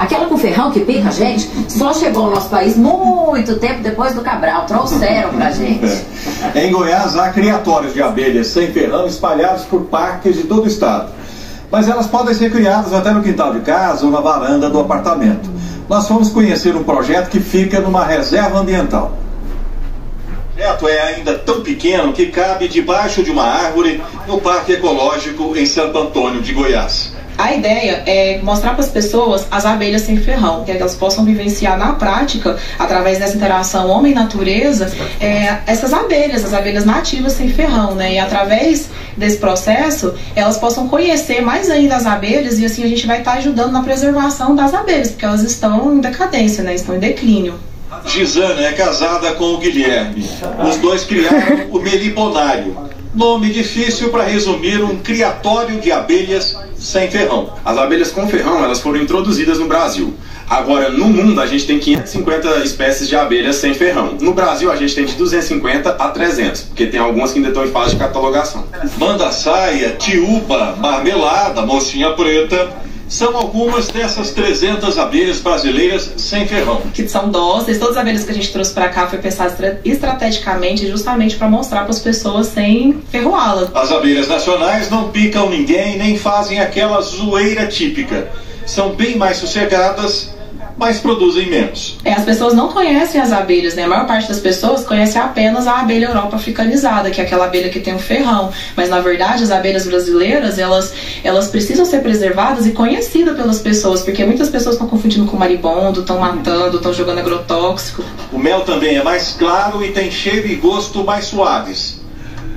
Aquela com ferrão que pica a gente, só chegou ao nosso país muito tempo depois do Cabral. Trouxeram pra gente. Em Goiás há criatórios de abelhas sem ferrão espalhados por parques de todo o estado. Mas elas podem ser criadas até no quintal de casa ou na varanda do apartamento. Nós fomos conhecer um projeto que fica numa reserva ambiental. O projeto é ainda tão pequeno que cabe debaixo de uma árvore no Parque Ecológico em Santo Antônio de Goiás. A ideia é mostrar para as pessoas as abelhas sem ferrão, que elas possam vivenciar na prática, através dessa interação homem-natureza, essas abelhas, as abelhas nativas sem ferrão, né? E através desse processo, elas possam conhecer mais ainda as abelhas e assim a gente vai estar ajudando na preservação das abelhas, porque elas estão em decadência, né? Estão em declínio. Gisana é casada com o Guilherme. Os dois criaram o meliponário. Nome difícil para resumir um criatório de abelhas sem ferrão. As abelhas com ferrão, elas foram introduzidas no Brasil. Agora, no mundo, a gente tem 550 espécies de abelhas sem ferrão. No Brasil, a gente tem de 250 a 300, porque tem algumas que ainda estão em fase de catalogação. Manda-saia, tiúba, marmelada, mocinha preta... São algumas dessas 300 abelhas brasileiras sem ferrão. Que são dóceis, todas as abelhas que a gente trouxe para cá foi pensada estrategicamente justamente para mostrar para as pessoas sem ferroá-las. As abelhas nacionais não picam ninguém, nem fazem aquela zoeira típica. São bem mais sossegadas, mas produzem menos. As pessoas não conhecem as abelhas, né? A maior parte das pessoas conhece apenas a abelha Europa africanizada, que é aquela abelha que tem um ferrão. Mas na verdade as abelhas brasileiras, elas precisam ser preservadas e conhecidas pelas pessoas, porque muitas pessoas estão confundindo com maribondo, estão matando, estão jogando agrotóxico. O mel também é mais claro e tem cheiro e gosto mais suaves.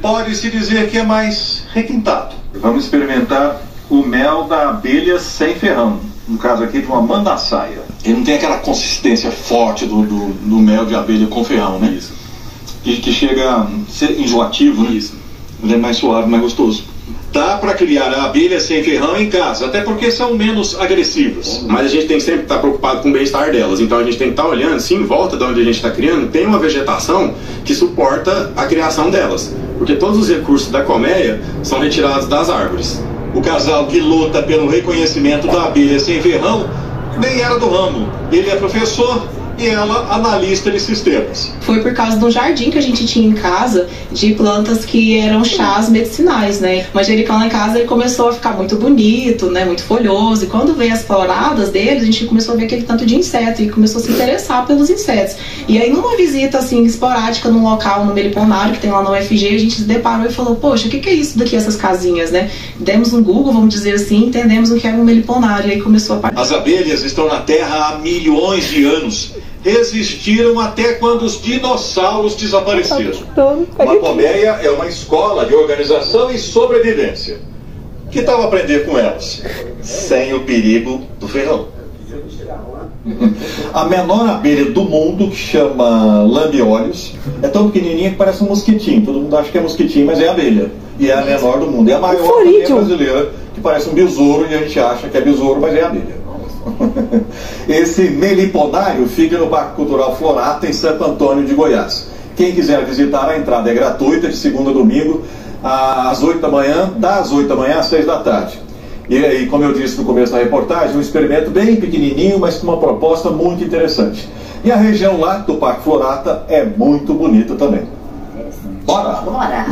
Pode-se dizer que é mais requintado. Vamos experimentar o mel da abelha sem ferrão. No caso aqui de uma manda-saia. Ele não tem aquela consistência forte do mel de abelha com ferrão, né? Isso. Que chega a ser enjoativo, né? Isso. Ele é mais suave, mais gostoso. Dá para criar a abelha sem ferrão em casa, até porque são menos agressivas. Mas a gente tem que sempre estar preocupado com o bem-estar delas. Então a gente tem que estar olhando, se em volta de onde a gente está criando, tem uma vegetação que suporta a criação delas. Porque todos os recursos da colmeia são retirados das árvores. O casal que luta pelo reconhecimento da abelha sem ferrão nem era do ramo. Ele é professor e ela analista de sistemas. Foi por causa do jardim que a gente tinha em casa, de plantas que eram chás medicinais, né? O manjericão lá em casa, ele começou a ficar muito bonito, né? Muito folhoso. E quando veio as floradas dele, a gente começou a ver aquele tanto de inseto e começou a se interessar pelos insetos. E aí, numa visita, assim, esporádica num local, no meliponário, que tem lá no UFG, a gente se deparou e falou, poxa, o que é isso daqui, essas casinhas, né? Demos um Google, vamos dizer assim, entendemos o que era um meliponário. E aí começou a... As abelhas estão na Terra há milhões de anos. Resistiram até quando os dinossauros desapareceram. Uma colmeia é uma escola de organização e sobrevivência. Que tal aprender com elas? Sem o perigo do ferrão. A menor abelha do mundo, que chama lambiolhos, é tão pequenininha que parece um mosquitinho. Todo mundo acha que é mosquitinho, mas é abelha. E é a menor do mundo. É a maior abelha brasileira, que parece um besouro e a gente acha que é besouro, mas é abelha. Esse meliponário fica no Parque Cultural Florata, em Santo Antônio de Goiás. Quem quiser visitar, a entrada é gratuita, de segunda a domingo, às 8 da manhã, das 8 da manhã às 6 da tarde. E como eu disse no começo da reportagem, um experimento bem pequenininho, mas com uma proposta muito interessante. E a região lá do Parque Florata é muito bonita também. Bora! Bora!